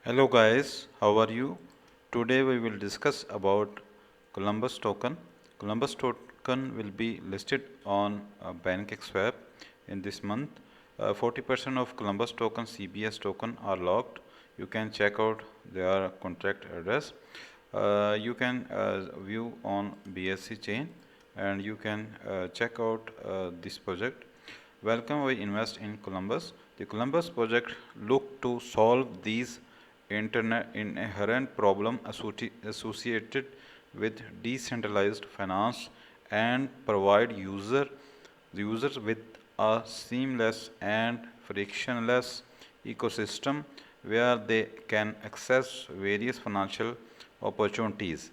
Hello guys, how are you? Today we will discuss about Columbus token. Columbus token will be listed on PancakeSwap in this month. 40% of Columbus token CBS token are locked. You can check out their contract address. You can view on BSC chain and you can check out this project. Welcome, we invest in Columbus. The Columbus project look to solve these internet inherent problem associated with decentralized finance and provide users with a seamless and frictionless ecosystem where they can access various financial opportunities.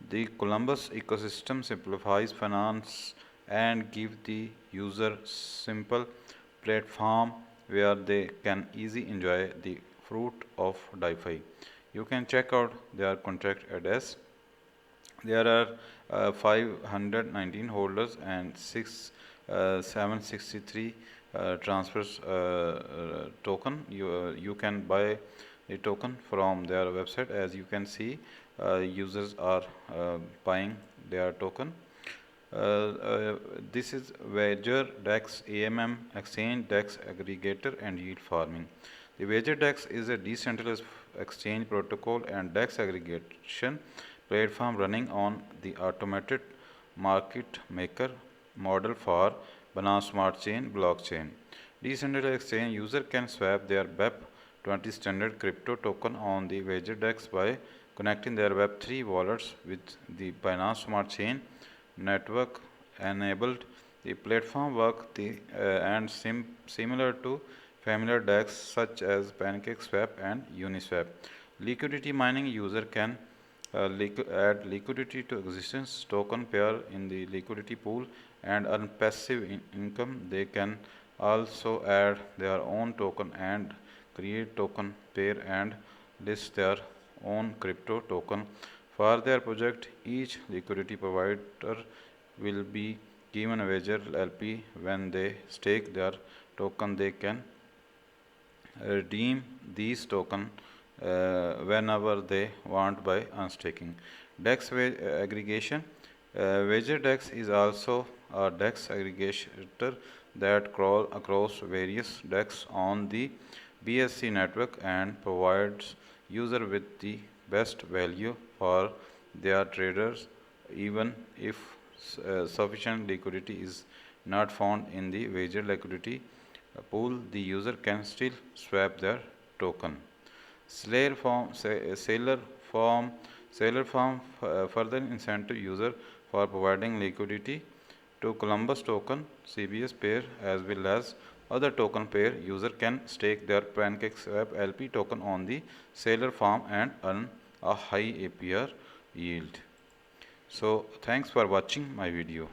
The Columbus ecosystem simplifies finance and give the user simple platform where they can easily enjoy the fruit of DeFi. You can check out their contract address. There are 519 holders and 763 transfers token. You can buy the token from their website. As you can see, users are buying their token. This is Wager DEX AMM exchange DEX aggregator and yield farming. The Wager DEX is a decentralized exchange protocol and DEX aggregation platform running on the automated market maker model for Binance Smart Chain blockchain. Decentralized exchange user can swap their BEP20 standard crypto token on the Wager DEX by connecting their Web3 wallets with the Binance Smart Chain network enabled. The platform work and similar to familiar DEX such as PancakeSwap and Uniswap. Liquidity mining user can add liquidity to existence token pair in the liquidity pool and earn passive income. They can also add their own token and create token pair and list their own crypto token for their project. Each liquidity provider will be given a Wager LP. When they stake their token, they can redeem these tokens whenever they want by unstaking. DEX aggregation. Wager DEX is also a DEX aggregator that crawl across various DEX on the BSC network and provides user with the best value for their traders. Even if sufficient liquidity is not found in the Wager liquidity pool, the user can still swap their token. Seller farm further incentive user for providing liquidity to Columbus token CBS pair as well as other token pair. User can stake their PancakeSwap LP token on the seller farm and earn a high APR yield. So thanks for watching my video.